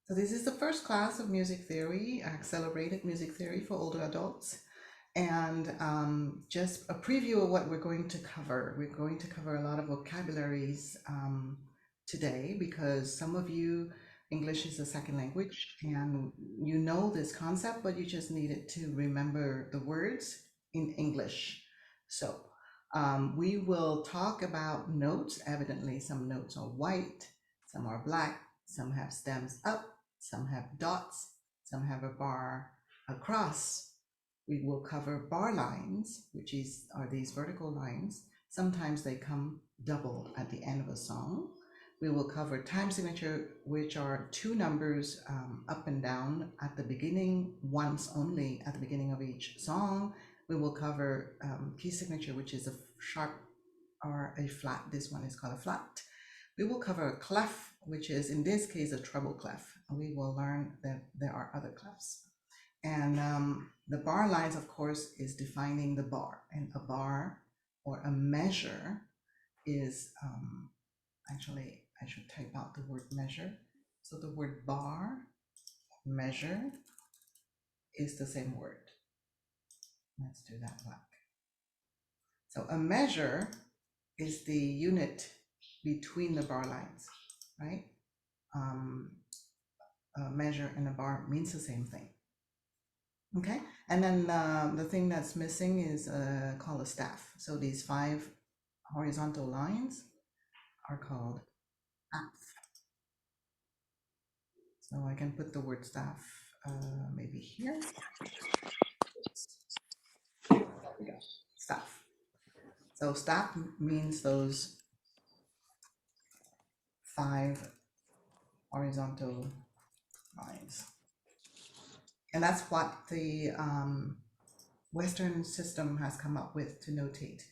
So this is the first class of music theory, accelerated music theory for older adults. And just a preview of what we're going to cover. We're going to cover a lot of vocabularies today because some of you, English is a second language and you know this concept, but you just needed to remember the words in English. So we will talk about notes. Evidently, some notes are white, some are black, some have stems up, some have dots, some have a bar across. We will cover bar lines, which are these vertical lines. Sometimes they come double at the end of a song. We will cover time signature, which are two numbers up and down at the beginning, once only at the beginning of each song. We will cover key signature, which is a sharp or a flat. This one is called a flat. We will cover a clef, which is in this case a treble clef. We will learn that there are other clefs. And the bar lines, of course, is defining the bar. And a bar or a measure is, actually, I should type out the word measure. So the word bar, measure, is the same word. Let's do that black. So a measure is the unit between the bar lines, right? A measure and a bar means the same thing. Okay, and then the thing that's missing is called a staff. So these 5 horizontal lines are called staff. So I can put the word staff maybe here. There we go, staff. So staff means those 5 horizontal lines. And that's what the Western system has come up with to notate.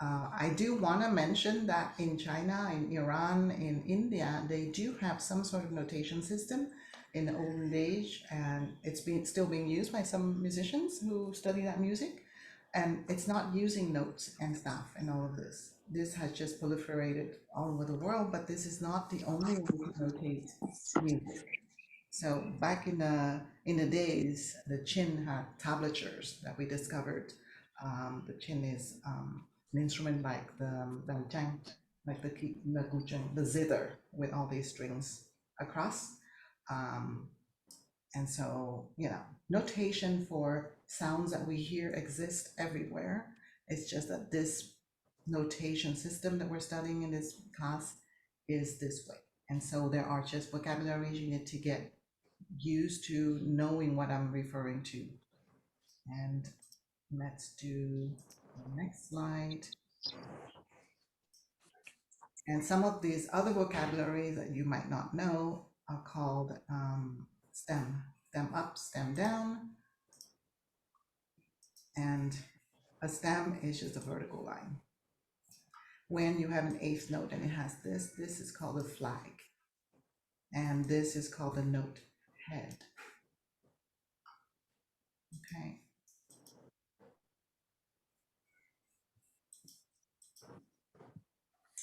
I do want to mention that in China, in Iran, in India, they do have some sort of notation system in the olden age, and it's still being used by some musicians who study that music. And it's not using notes and stuff and all of this. This has just proliferated all over the world, but this is not the only way to notate music. So back in the days, the Qin had tablatures that we discovered. The Qin is an instrument like the danchang, like the guzheng, the zither with all these strings across. Um, and so, notation for sounds that we hear exist everywhere. It's just that this notation system that we're studying in this class is this way. And so there are just vocabularies you need to get used to knowing what I'm referring to. And let's do the next slide. And some of these other vocabularies that you might not know are called stem up, stem down. And a stem is just a vertical line. When you have an eighth note and it has this is called a flag. And this is called the note head. Okay.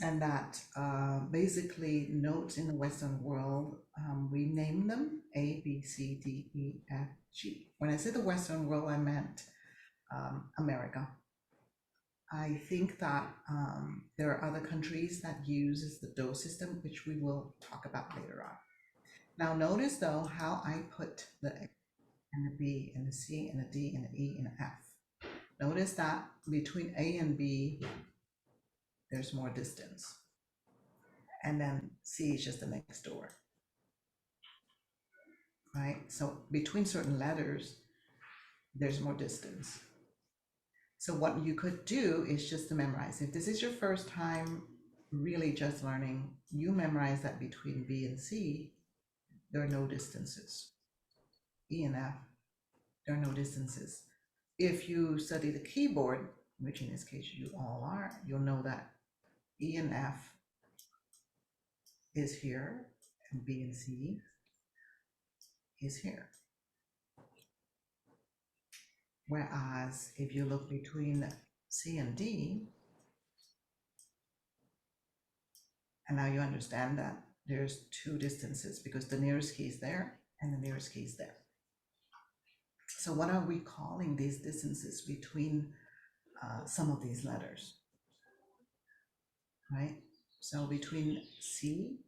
And that basically notes in the Western world, we name them A, B, C, D, E, F, G. When I say the Western world, I meant America. I think that there are other countries that uses the DOE system, which we will talk about later on. Now notice though how I put the A and the B and the C and the D and the E and the F. Notice that between A and B, there's more distance. And then C is just the next door, right? So between certain letters, there's more distance. So what you could do is just to memorize. If this is your first time really just learning, you memorize that between B and C, there are no distances. E and F, there are no distances. If you study the keyboard, which in this case you all are, you'll know that E and F is here and B and C is here. Whereas if you look between C and D, and now you understand that there's two distances because the nearest key is there and the nearest key is there. So what are we calling these distances between some of these letters, right? So between C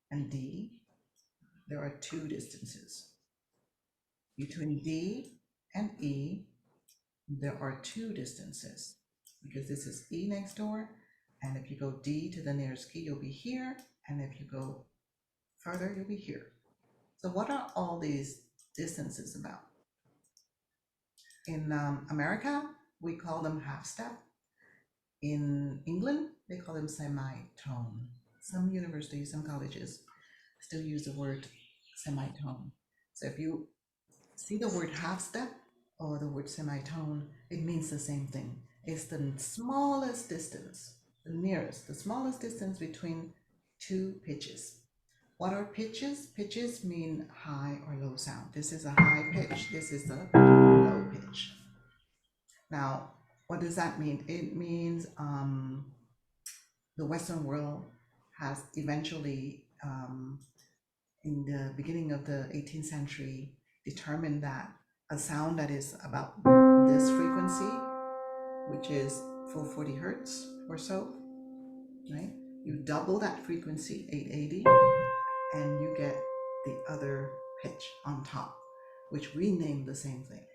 and D, there are two distances. Between D and E, there are two distances because this is E next door. And if you go D to the nearest key, you'll be here. And if you go further, you'll be here. So what are all these distances about? In America, we call them half step. In England, they call them semitone. Some universities, some colleges still use the word semitone. So if you see the word half step or the word semitone, it means the same thing. It's the smallest distance, the nearest, the smallest distance between two pitches. What are pitches? Pitches mean high or low sound. This is a high pitch, this is a low pitch. Now, what does that mean? It means the Western world has eventually, in the beginning of the 18th century, determined that a sound that is about this frequency, which is 440 hertz or so, right? You double that frequency, 880, and you get the other pitch on top, which we name the same thing.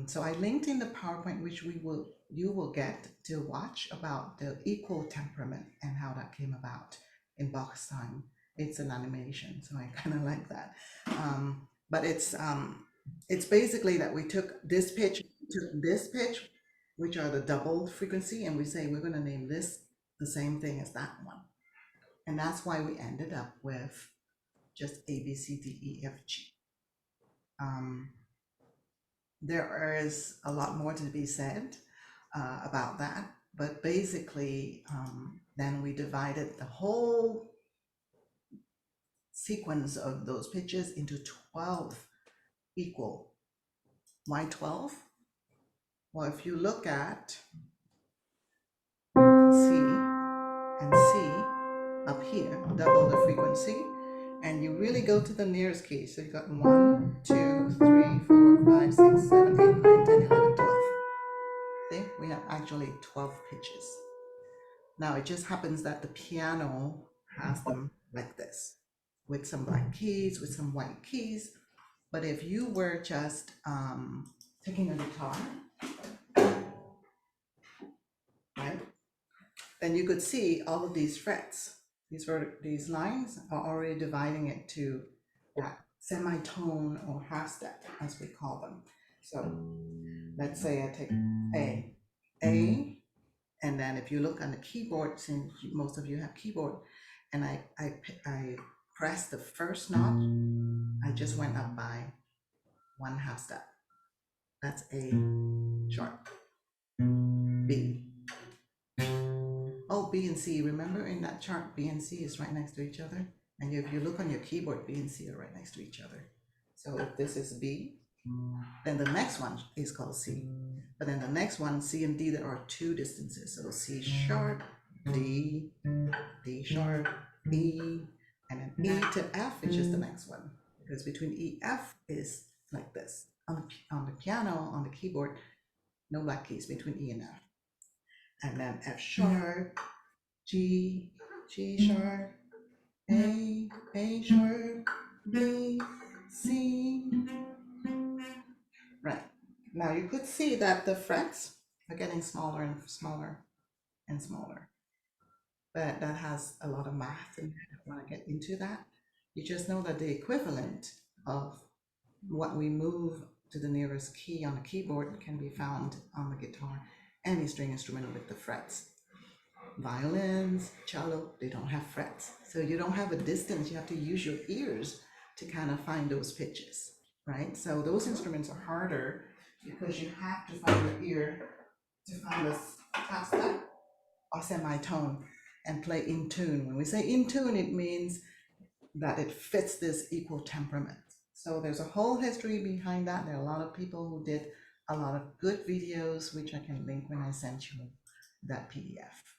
So I linked in the PowerPoint, which you will get to watch, about the equal temperament and how that came about in Bach's time. It's an animation, so I kind of like that. But it's basically that we took this pitch, which are the double frequency, and we say we're going to name this the same thing as that one. And that's why we ended up with just A, B, C, D, E, F, G. There is a lot more to be said about that, but basically, then we divided the whole sequence of those pitches into 12 equal. Why 12? Well, if you look at C and C up here, double the frequency, and you really go to the nearest key. So you got 1, 2, 3, 4, 5, 6, 7, 8, 9, 10, 11, 12. See, we have actually 12 pitches. Now it just happens that the piano has them like this, with some black keys, with some white keys. But if you were just taking a guitar, right, then you could see all of these frets. These lines are already dividing it to that semitone or half step, as we call them. So let's say I take A, and then if you look on the keyboard, since most of you have keyboard, and I press the first note, I just went up by one half step. That's A sharp. B. Oh, B and C. Remember in that chart, B and C is right next to each other. And if you look on your keyboard, B and C are right next to each other. So if this is B, then the next one is called C. But then the next one, C and D, there are two distances. So C sharp, D, D sharp, E, and then E to F is just the next one. Because between E, F is like this. On the piano, on the keyboard, no black keys between E and F. And then F sharp, G, G sharp, A sharp, B, C. Right. Now you could see that the frets are getting smaller and smaller and smaller. But that has a lot of math, and I don't want to get into that. You just know that the equivalent of what we move to the nearest key on the keyboard can be found on the guitar, any string instrument with the frets. Violins, cello, they don't have frets. So you don't have a distance, you have to use your ears to kind of find those pitches, right? So those instruments are harder because you have to find your ear to find a half step or semitone and play in tune. When we say in tune, it means that it fits this equal temperament. So there's a whole history behind that. There are a lot of people who did a lot of good videos, which I can link when I send you that PDF.